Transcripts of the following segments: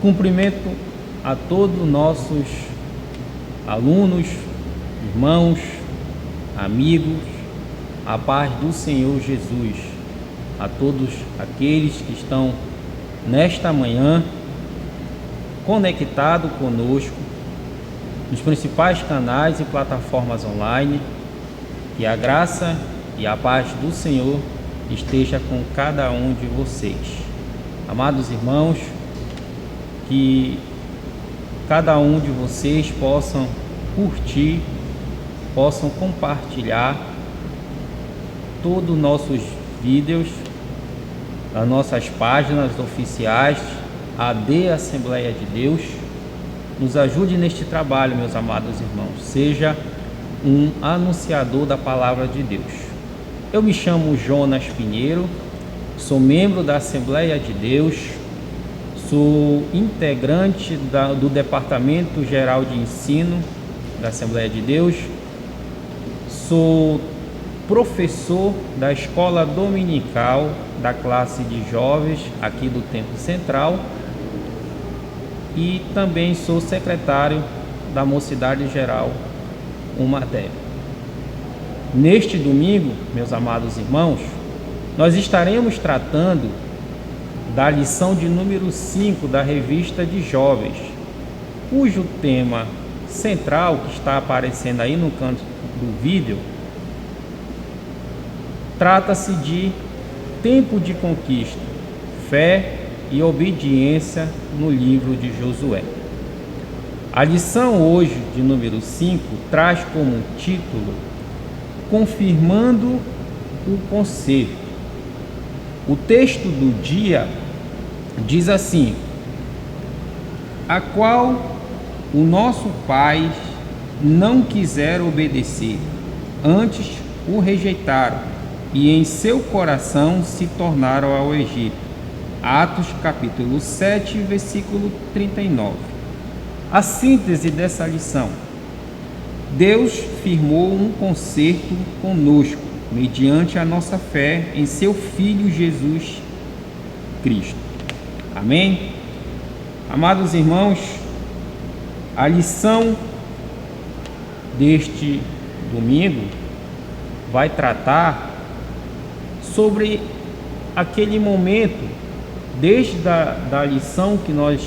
Cumprimento a todos nossos alunos, irmãos, amigos, a paz do Senhor Jesus, a todos aqueles que estão nesta manhã conectados conosco nos principais canais e plataformas online. Que a graça e a paz do Senhor esteja com cada um de vocês. Amados irmãos, que cada um de vocês possam curtir, possam compartilhar todos os nossos vídeos, as nossas páginas oficiais, AD Assembleia de Deus. Nos ajude neste trabalho, meus amados irmãos. Seja um anunciador da palavra de Deus. Eu me chamo Jonas Pinheiro, sou membro da Assembleia de Deus, sou integrante do Departamento Geral de Ensino da Assembleia de Deus, sou professor da Escola Dominical da classe de jovens aqui do Templo Central e também sou secretário da Mocidade Geral UMADEB. Neste domingo, meus amados irmãos, nós estaremos tratando da lição de número 5 da revista de jovens, cujo tema central, que está aparecendo aí no canto do vídeo, trata-se de tempo de conquista, fé e obediência no livro de Josué. A lição hoje, de número 5, traz como título Confirmando o Conselho. O texto do dia diz assim: a qual o nosso pai não quiser obedecer, antes o rejeitaram, e em seu coração se tornaram ao Egito. Atos capítulo 7, versículo 39. A síntese dessa lição: Deus firmou um concerto conosco, mediante a nossa fé em seu Filho Jesus Cristo. Amém? Amados irmãos, a lição deste domingo vai tratar sobre aquele momento, desde da lição que nós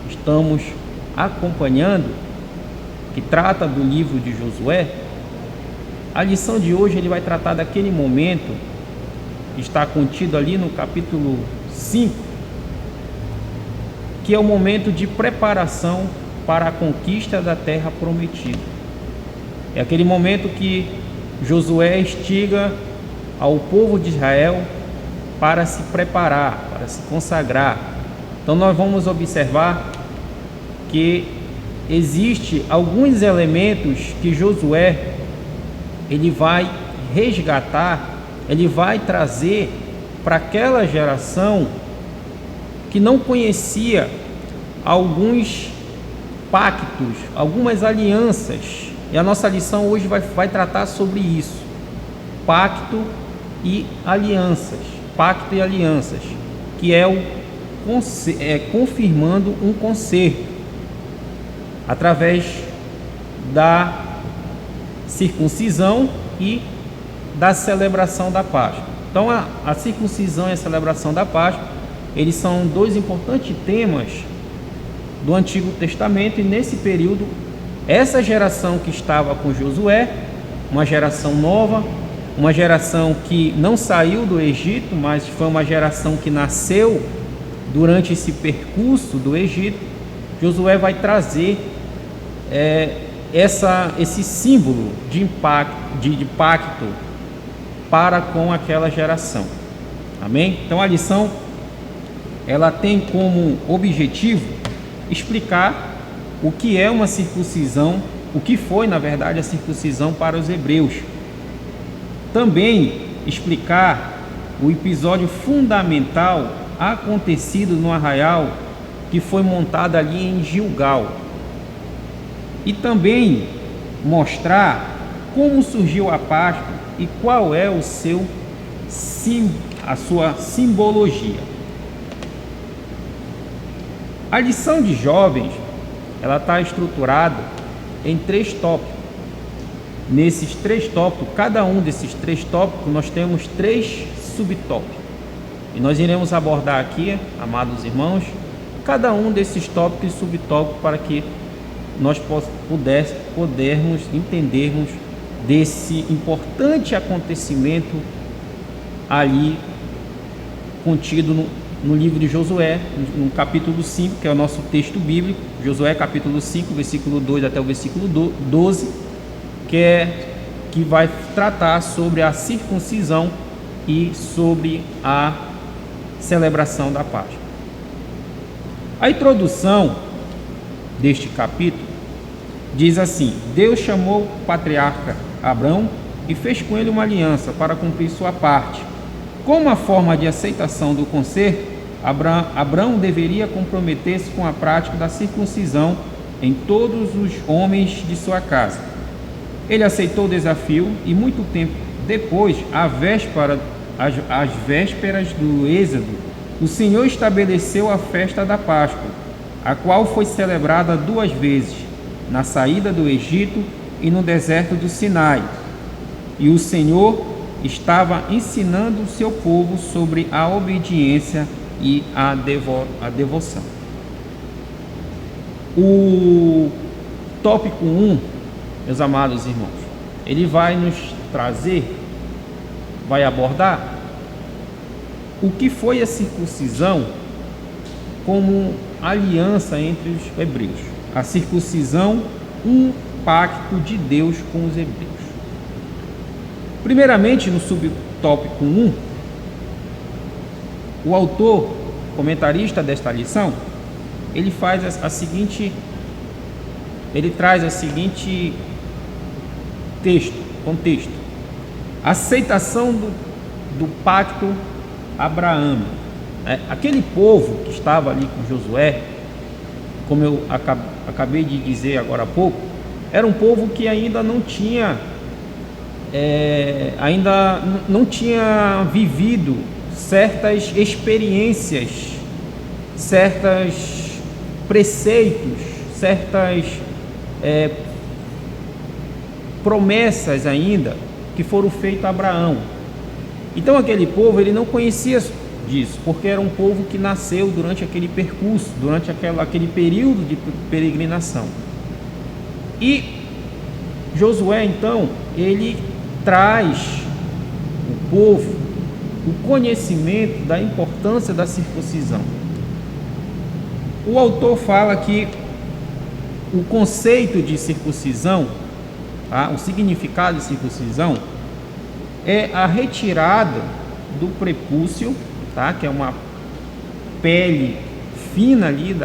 estamos acompanhando, que trata do livro de Josué. A lição de hoje ele vai tratar daquele momento que está contido ali no capítulo 5, que é o momento de preparação para a conquista da terra prometida. É aquele momento que Josué instiga ao povo de Israel para se preparar, para se consagrar. Então nós vamos observar que existe alguns elementos que Josué ele vai resgatar, ele vai trazer para aquela geração que não conhecia alguns pactos, algumas alianças. E a nossa lição hoje vai tratar sobre isso: pacto e alianças. Pacto e alianças, que é confirmando um concerto através da circuncisão e da celebração da Páscoa. Então a circuncisão e a celebração da Páscoa, eles são dois importantes temas do Antigo Testamento, e nesse período essa geração que estava com Josué, uma geração nova, uma geração que não saiu do Egito, mas foi uma geração que nasceu durante esse percurso do Egito. Josué vai trazer esse símbolo de pacto para com aquela geração. Amém? Então a lição ela tem como objetivo explicar o que é uma circuncisão, o que foi na verdade a circuncisão para os hebreus. Também explicar o episódio fundamental acontecido no arraial que foi montado ali em Gilgal. E também mostrar como surgiu a Páscoa e qual é a sua simbologia. A lição de jovens, ela está estruturada em 3 tópicos. Nesses 3 tópicos, cada um desses 3 tópicos, nós temos 3 subtópicos. E nós iremos abordar aqui, amados irmãos, cada um desses tópicos e subtópicos para que nós podermos entendermos desse importante acontecimento ali contido no livro de Josué, no capítulo 5, que é o nosso texto bíblico, Josué capítulo 5, versículo 2 até o versículo 12, que vai tratar sobre a circuncisão e sobre a celebração da Páscoa. A introdução deste capítulo diz assim: Deus chamou o patriarca Abrão e fez com ele uma aliança para cumprir sua parte. Como a forma de aceitação do concerto, Abrão deveria comprometer-se com a prática da circuncisão em todos os homens de sua casa. Ele aceitou o desafio e muito tempo depois, às vésperas do Êxodo, o Senhor estabeleceu a festa da Páscoa, a qual foi celebrada 2 vezes, na saída do Egito e no deserto do Sinai. E o Senhor estava ensinando o seu povo sobre a obediência e a devoção. O tópico 1, meus amados irmãos, ele vai nos trazer, vai abordar o que foi a circuncisão como aliança entre os hebreus. A circuncisão, um pacto de Deus com os hebreus. Primeiramente, no subtópico 1, o autor, comentarista desta lição, ele faz ele traz a seguinte contexto: aceitação do pacto abraâmico. Aquele povo que estava ali com Josué, como eu acabei de dizer agora há pouco, era um povo que ainda não tinha vivido certas experiências, certos preceitos, certas promessas ainda que foram feitas a Abraão. Então aquele povo, ele não conhecia disso, porque era um povo que nasceu durante aquele percurso, durante aquele período de peregrinação. E Josué, então, ele traz o povo o conhecimento da importância da circuncisão. O autor fala que o conceito de circuncisão, o significado de circuncisão, é a retirada do prepúcio, que é uma pele fina ali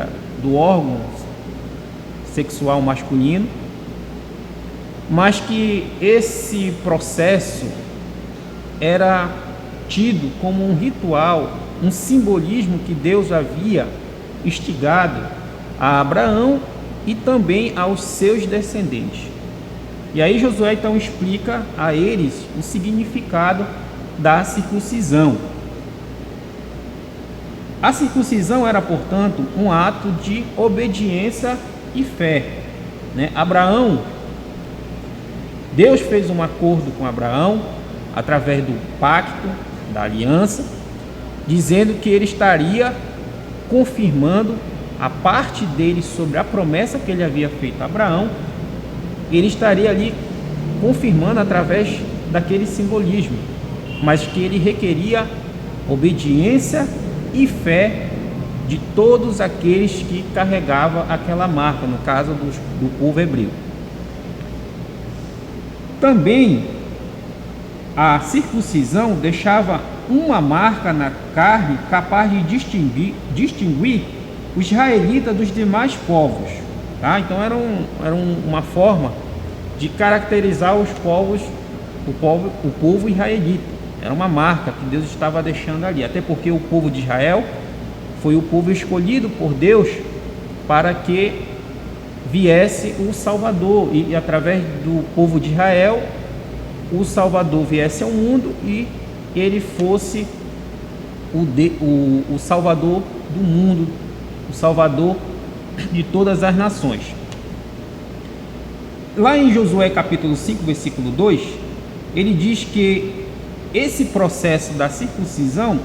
do órgão sexual masculino, mas que esse processo era tido como um ritual, um simbolismo que Deus havia instigado a Abraão e também aos seus descendentes. E aí Josué então explica a eles o significado da circuncisão. A circuncisão era, portanto, um ato de obediência e fé. Deus fez um acordo com Abraão através do pacto, da aliança, dizendo que ele estaria confirmando a parte dele sobre a promessa que ele havia feito a Abraão. Ele estaria ali confirmando através daquele simbolismo, mas que ele requeria obediência e fé de todos aqueles que carregavam aquela marca, no caso do povo hebreu. Também a circuncisão deixava uma marca na carne capaz de distinguir os israelitas dos demais povos. Então era uma forma de caracterizar os povos, o povo israelita. Era uma marca que Deus estava deixando ali, até porque o povo de Israel foi o povo escolhido por Deus para que viesse o Salvador, e através do povo de Israel o Salvador viesse ao mundo e ele fosse o Salvador do mundo o Salvador de todas as nações. Lá em Josué capítulo 5, versículo 2, ele diz que esse processo da circuncisão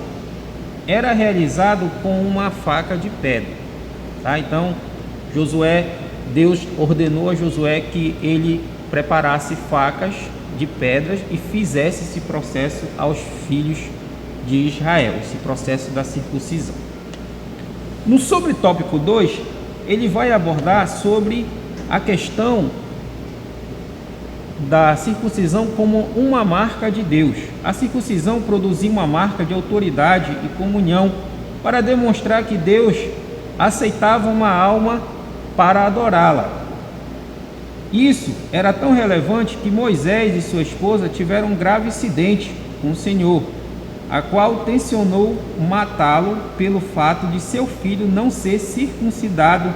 era realizado com uma faca de pedra, tá? Então, Deus ordenou a Josué que ele preparasse facas de pedras e fizesse esse processo aos filhos de Israel, esse processo da circuncisão. No subtópico 2, ele vai abordar sobre a questão da circuncisão como uma marca de Deus. A circuncisão produzia uma marca de autoridade e comunhão para demonstrar que Deus aceitava uma alma para adorá-la. Isso era tão relevante que Moisés e sua esposa tiveram um grave incidente com o Senhor, a qual tensionou matá-lo pelo fato de seu filho não ser circuncidado.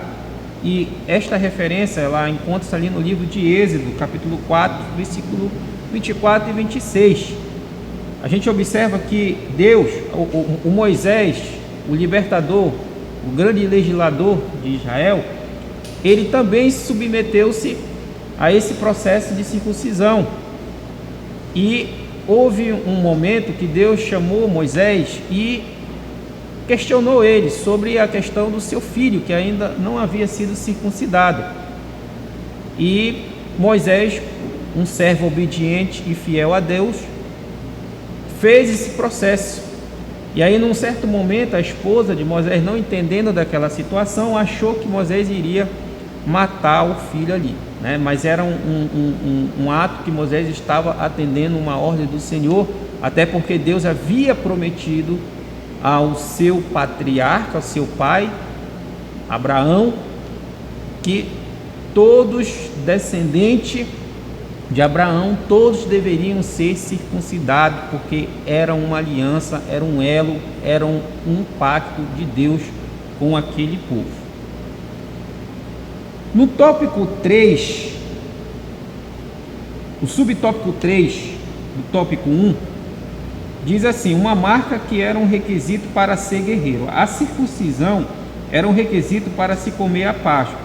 E esta referência ela encontra-se ali no livro de Êxodo, capítulo 4, versículo 24 e 26. A gente observa que Deus, o Moisés, o libertador, o grande legislador de Israel, ele também submeteu-se a esse processo de circuncisão. E houve um momento que Deus chamou Moisés e questionou ele sobre a questão do seu filho, que ainda não havia sido circuncidado. E Moisés, um servo obediente e fiel a Deus, fez esse processo. E aí, num certo momento, a esposa de Moisés, não entendendo daquela situação, achou que Moisés iria matar o filho ali, né? Mas era um ato que Moisés estava atendendo uma ordem do Senhor, até porque Deus havia prometido ao seu patriarca, ao seu pai, Abraão, que todos descendentes de Abraão, todos deveriam ser circuncidados, porque era uma aliança, era um elo, era um pacto de Deus com aquele povo. No tópico 3, o subtópico 3 do tópico 1, diz assim: uma marca que era um requisito para ser guerreiro. A circuncisão era um requisito para se comer a Páscoa,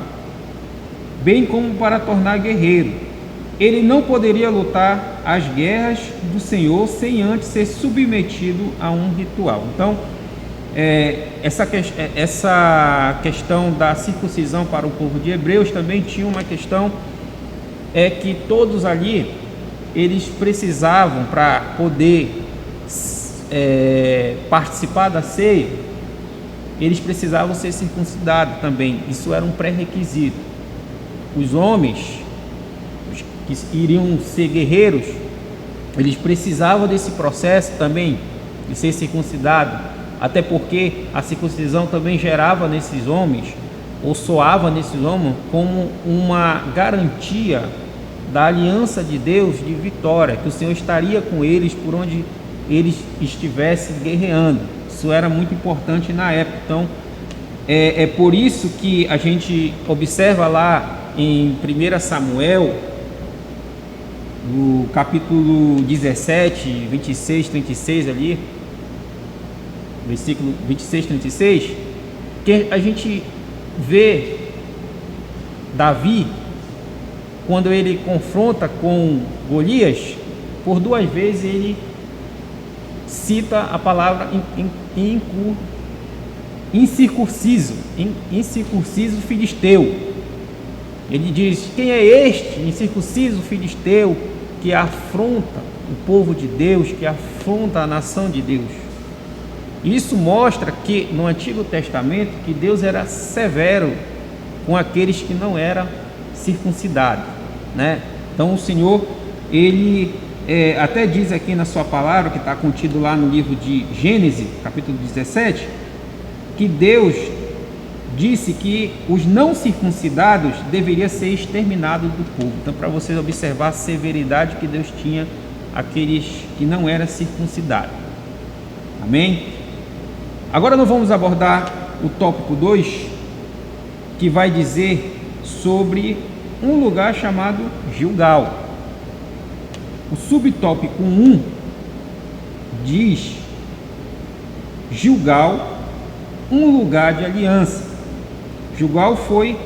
bem como para tornar guerreiro. Ele não poderia lutar as guerras do Senhor sem antes ser submetido a um ritual. Então, essa questão da circuncisão para o povo de Hebreus também tinha uma questão, que todos ali, eles precisavam, para poder participar da ceia, eles precisavam ser circuncidados também. Isso era um pré-requisito. Os homens que iriam ser guerreiros, eles precisavam desse processo também de ser circuncidado, até porque a circuncisão também gerava nesses homens, ou soava nesses homens, como uma garantia da aliança de Deus de vitória, que o Senhor estaria com eles por onde eles estivessem guerreando. Isso era muito importante na época. Então, é por isso que a gente observa lá em 1 Samuel, no capítulo 17, 26, 36 ali, versículo 26, 36, que a gente vê Davi, quando ele confronta com Golias, por 2 vezes ele cita a palavra incircunciso filisteu. Ele diz: quem é este incircunciso filisteu que afronta o povo de Deus, que afronta a nação de Deus? Isso mostra que no Antigo Testamento que Deus era severo com aqueles que não eram circuncidados, né? Então o Senhor, ele até diz aqui na sua palavra, que está contido lá no livro de Gênesis, capítulo 17, que Deus disse que os não circuncidados deveriam ser exterminados do povo. Então, para vocês observar a severidade que Deus tinha aqueles que não eram circuncidados. Amém? Agora nós vamos abordar o tópico 2, que vai dizer sobre um lugar chamado Gilgal. O subtópico 1 diz: Gilgal, um lugar de aliança. Gilgal foi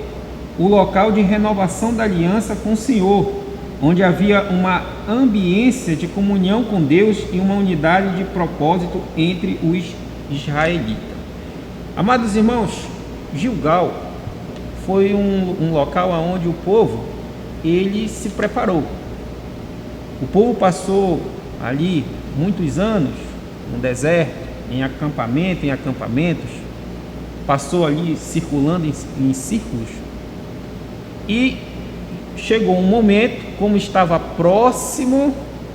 o local de renovação da aliança com o Senhor, onde havia uma ambiência de comunhão com Deus e uma unidade de propósito entre os israelitas. Amados irmãos, Gilgal foi um local onde o povo ele se preparou. O povo passou ali muitos anos no deserto, em acampamentos, passou ali circulando em círculos, e chegou um momento, como estava próximo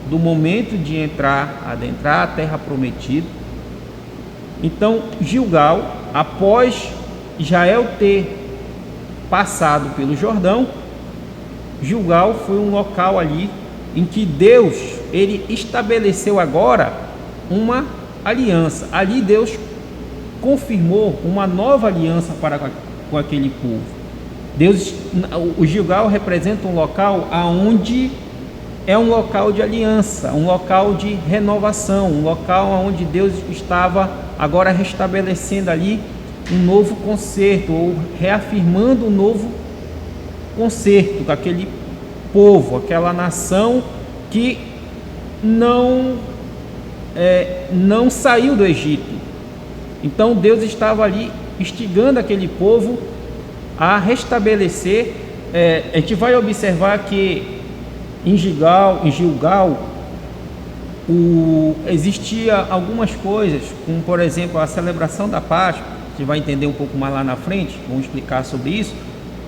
do momento de adentrar a terra prometida. Então Gilgal, após Israel ter passado pelo Jordão, Gilgal foi um local ali em que Deus ele estabeleceu agora uma aliança. Ali Deus confirmou uma nova aliança com aquele povo. O Gilgal representa um local aonde é um local de aliança, um local de renovação, um local onde Deus estava agora restabelecendo ali um novo concerto, ou reafirmando um novo concerto com aquele povo, aquela nação que não saiu do Egito. Então Deus estava ali instigando aquele povo a restabelecer. A gente vai observar que em Gilgal existia algumas coisas, como por exemplo a celebração da Páscoa, a gente vai entender um pouco mais lá na frente, vamos explicar sobre isso,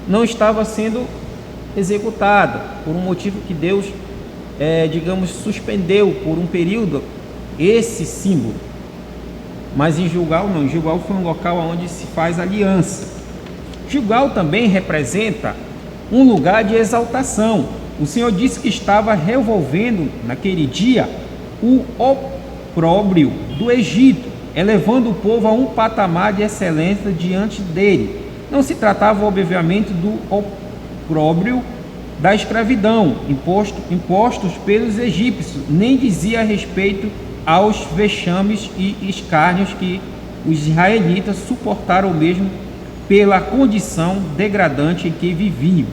não estava sendo executada por um motivo que Deus, suspendeu por um período esse símbolo. Mas em Gilgal não, Gilgal foi um local onde se faz aliança. Gilgal também representa um lugar de exaltação. O Senhor disse que estava revolvendo naquele dia o opróbrio do Egito, elevando o povo a um patamar de excelência diante dele. Não se tratava obviamente do opróbrio da escravidão impostos pelos egípcios, nem dizia respeito aos vexames e escárnios que os israelitas suportaram mesmo pela condição degradante em que viviam.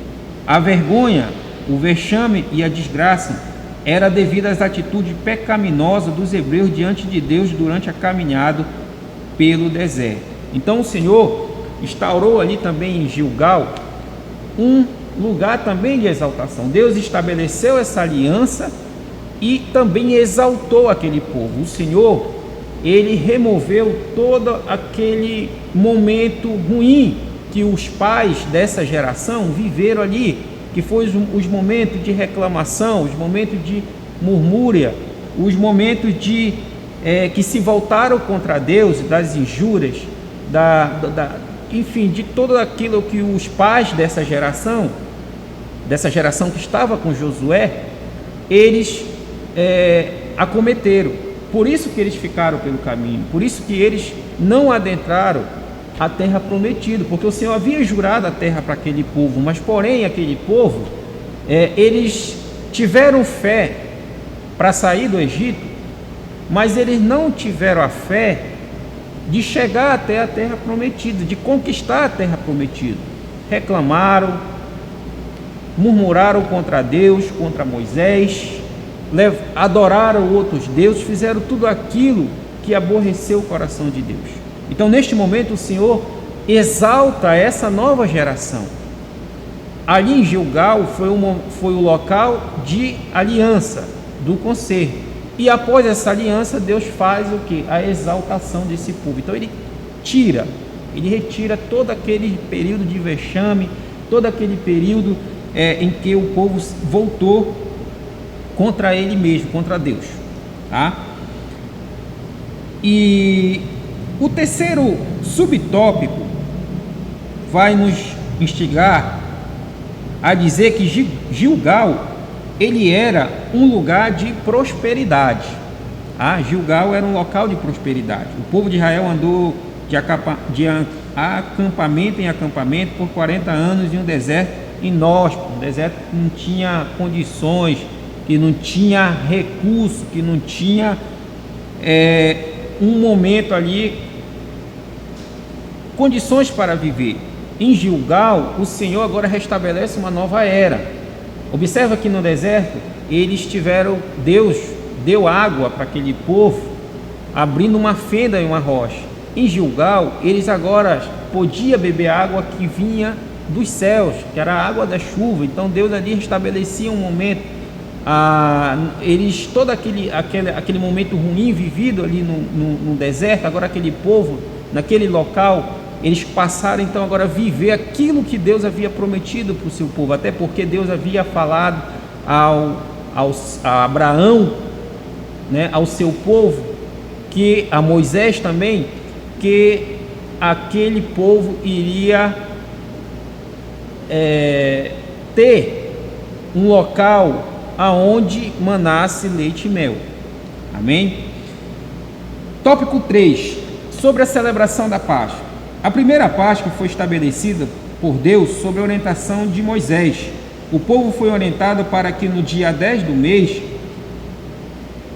A vergonha, o vexame e a desgraça era devido às atitudes pecaminosas dos hebreus diante de Deus durante a caminhada pelo deserto. Então o Senhor instaurou ali também em Gilgal um lugar também de exaltação. Deus estabeleceu essa aliança e também exaltou aquele povo. O Senhor, ele removeu todo aquele momento ruim que os pais dessa geração viveram ali, que foi os momentos de reclamação, os momentos de murmúria, os momentos de que se voltaram contra Deus, das injúrias, enfim, de tudo aquilo que os pais dessa geração que estava com Josué, eles acometeram. Por isso que eles ficaram pelo caminho, por isso que eles não adentraram a terra prometida, porque o Senhor havia jurado a terra para aquele povo, mas porém aquele povo, eles tiveram fé para sair do Egito, mas eles não tiveram a fé de chegar até a terra prometida, de conquistar a terra prometida. Reclamaram, murmuraram contra Deus, contra Moisés, adoraram outros deuses, fizeram tudo aquilo que aborreceu o coração de Deus. Então neste momento o Senhor exalta essa nova geração. Ali em Gilgal foi o local de aliança, do concerto, e após essa aliança Deus faz o que? A exaltação desse povo. Então ele retira todo aquele período de vexame, todo aquele período em que o povo voltou contra ele mesmo, contra Deus, tá? E o terceiro subtópico vai nos instigar a dizer que Gilgal, ele era um lugar de prosperidade. Gilgal era um local de prosperidade. O povo de Israel andou de acampamento em acampamento por 40 anos em um deserto inóspito, um deserto que não tinha condições, que não tinha recurso, que não tinha um momento ali, condições para viver. em Gilgal, o Senhor agora restabelece uma nova era. Observa que no deserto, Deus deu água para aquele povo, abrindo uma fenda em uma rocha. Em Gilgal, eles agora podiam beber água que vinha dos céus, que era a água da chuva. Então Deus ali restabelecia um momento. Todo aquele momento ruim vivido ali no deserto, agora aquele povo, naquele local, eles passaram então agora a viver aquilo que Deus havia prometido para o seu povo, até porque Deus havia falado a Abraão, né, ao seu povo, a Moisés também, que aquele povo iria ter um local aonde manasse leite e mel. Amém? Tópico 3, sobre a celebração da Páscoa. A primeira Páscoa foi estabelecida por Deus sob a orientação de Moisés. O povo foi orientado para que no dia 10 do mês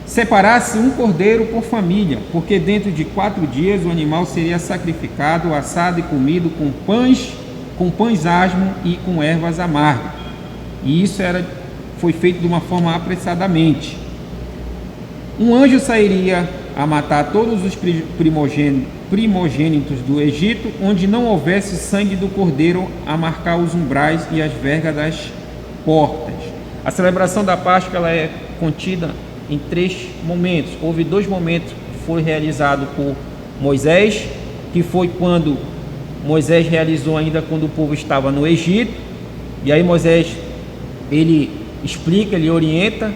separasse um cordeiro por família, porque dentro de 4 dias o animal seria sacrificado, assado e comido com pães asmos e com ervas amargas. E isso foi feito de uma forma apressadamente. Um anjo sairia a matar todos os primogênitos do Egito, onde não houvesse sangue do cordeiro, a marcar os umbrais e as vergas das portas. A celebração da Páscoa ela é contida em 3 momentos. Houve 2 momentos que foi realizado por Moisés, que foi quando Moisés realizou ainda quando o povo estava no Egito. E aí Moisés, ele explica, ele orienta,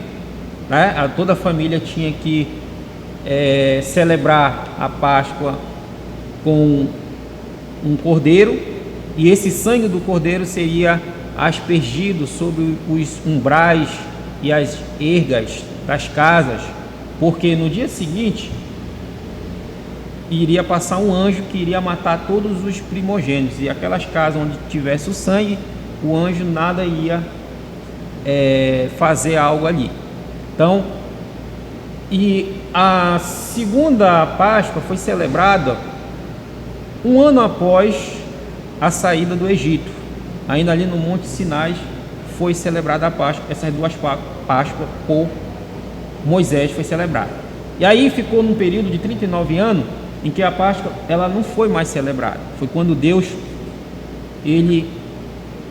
né? Toda a família tinha que celebrar a Páscoa com um cordeiro, e esse sangue do cordeiro seria aspergido sobre os umbrais e as ergas das casas, porque no dia seguinte iria passar um anjo que iria matar todos os primogênitos, e aquelas casas onde tivesse o sangue, o anjo nada ia fazer algo ali. Então, e a segunda Páscoa foi celebrada um ano após a saída do Egito. Ainda ali no Monte Sinai foi celebrada a Páscoa. Essas 2 Páscoas por Moisés foi celebrada. E aí ficou num período de 39 anos em que a Páscoa ela não foi mais celebrada. Foi quando Deus ele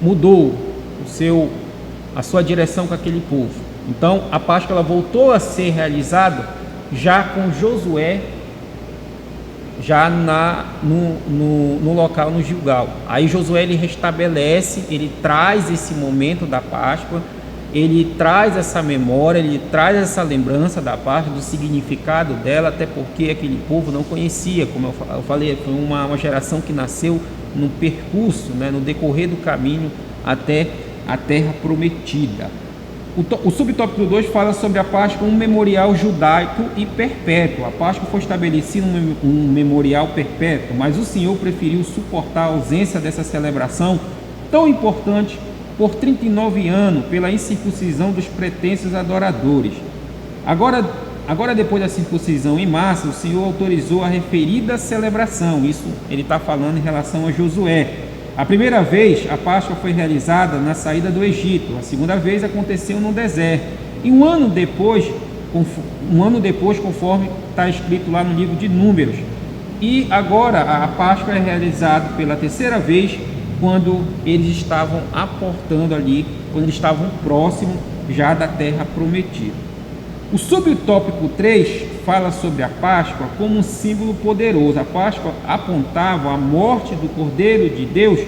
mudou a sua direção com aquele povo. Então a Páscoa ela voltou a ser realizada já com Josué, já no local no Gilgal. Aí Josué ele restabelece, ele traz esse momento da Páscoa, ele traz essa memória, ele traz essa lembrança da Páscoa, do significado dela, até porque aquele povo não conhecia, como eu falei, foi uma geração que nasceu no percurso, né, no decorrer do caminho até a terra prometida. O subtópico 2 fala sobre a Páscoa, um memorial judaico e perpétuo. A Páscoa foi estabelecida um memorial perpétuo, mas o Senhor preferiu suportar a ausência dessa celebração tão importante por 39 anos, pela incircuncisão dos pretensos adoradores. Agora depois da circuncisão em massa, o Senhor autorizou a referida celebração. Isso ele está falando em relação a Josué. A primeira vez a Páscoa foi realizada na saída do Egito, a segunda vez aconteceu no deserto, e um ano depois, conforme está escrito lá no livro de Números. E agora a Páscoa é realizada pela terceira vez, quando eles estavam aportando ali, quando eles estavam próximos já da terra prometida. O subtópico 3 fala sobre a Páscoa como um símbolo poderoso. A Páscoa apontava a morte do Cordeiro de Deus,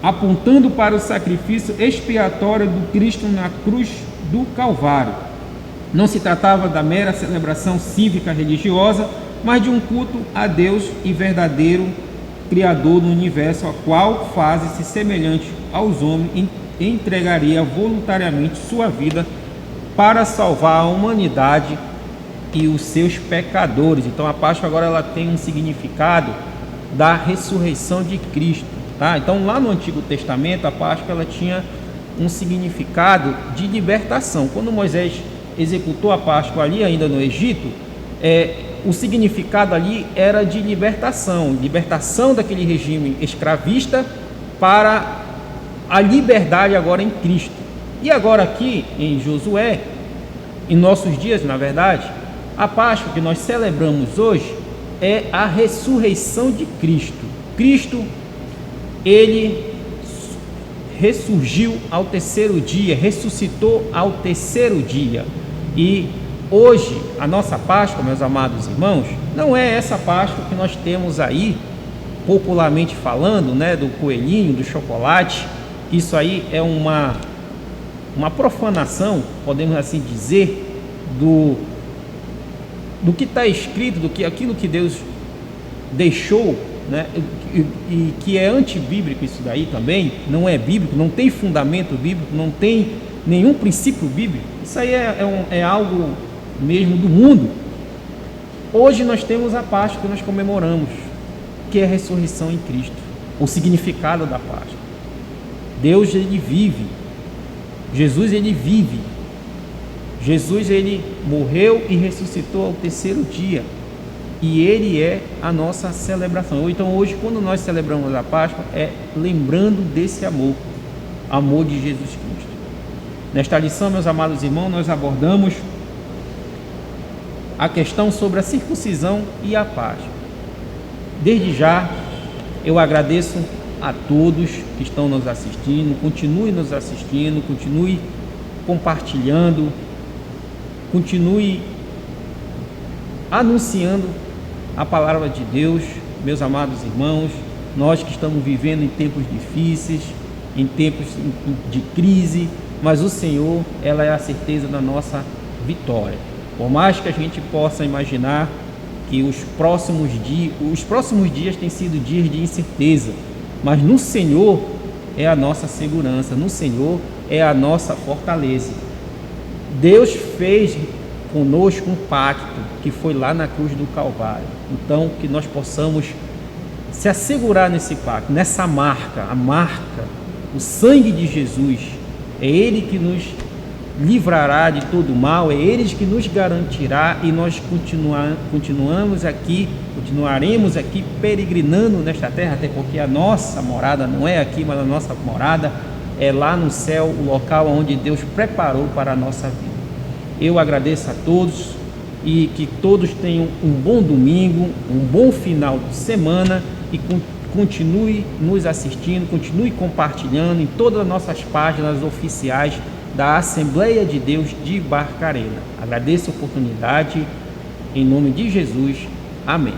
apontando para o sacrifício expiatório do Cristo na cruz do Calvário. Não se tratava da mera celebração cívica religiosa, mas de um culto a Deus e verdadeiro Criador do universo, a qual faz-se semelhante aos homens e entregaria voluntariamente sua vida para salvar a humanidade e os seus pecadores. Então a Páscoa agora ela tem um significado da ressurreição de Cristo, tá? Então lá no Antigo Testamento a Páscoa ela tinha um significado de libertação. Quando Moisés executou a Páscoa ali ainda no Egito, o significado ali era de libertação daquele regime escravista para a liberdade agora em Cristo. E agora aqui em Josué, em nossos dias, na verdade, a Páscoa que nós celebramos hoje é a ressurreição de Cristo. Cristo, ele ressurgiu ao terceiro dia, ressuscitou ao terceiro dia. E hoje, a nossa Páscoa, meus amados irmãos, não é essa Páscoa que nós temos aí, popularmente falando, né, do coelhinho, do chocolate. Isso aí é uma profanação, podemos assim dizer, do que está escrito, aquilo que Deus deixou, né, e que é antibíblico. Isso daí também não é bíblico, não tem fundamento bíblico, não tem nenhum princípio bíblico. Isso aí é algo mesmo do mundo. Hoje nós temos a Páscoa que nós comemoramos, que é a ressurreição em Cristo, o significado da Páscoa. Deus, ele vive. Jesus, ele vive. Jesus, ele morreu e ressuscitou ao terceiro dia. E ele é a nossa celebração. Então hoje, quando nós celebramos a Páscoa, é lembrando desse amor de Jesus Cristo. Nesta lição, meus amados irmãos, nós abordamos a questão sobre a circuncisão e a Páscoa. Desde já, eu agradeço a todos que estão nos assistindo. Continue nos assistindo, continue compartilhando, continue anunciando a palavra de Deus, meus amados irmãos. Nós que estamos vivendo em tempos difíceis, em tempos de crise, mas o Senhor, ela é a certeza da nossa vitória. Por mais que a gente possa imaginar que os próximos dias têm sido dias de incerteza, mas no Senhor é a nossa segurança, no Senhor é a nossa fortaleza. Deus fez conosco um pacto que foi lá na cruz do Calvário. Então, que nós possamos se assegurar nesse pacto, nessa marca, o sangue de Jesus. É Ele que nos livrará de todo mal, é Ele que nos garantirá, e nós continuaremos aqui peregrinando nesta terra, até porque a nossa morada não é aqui, mas a nossa morada é lá no céu, o local onde Deus preparou para a nossa vida. Eu agradeço a todos e que todos tenham um bom domingo, um bom final de semana, e continue nos assistindo, continue compartilhando em todas as nossas páginas oficiais da Assembleia de Deus de Barcarena. Agradeço a oportunidade, em nome de Jesus. Amém.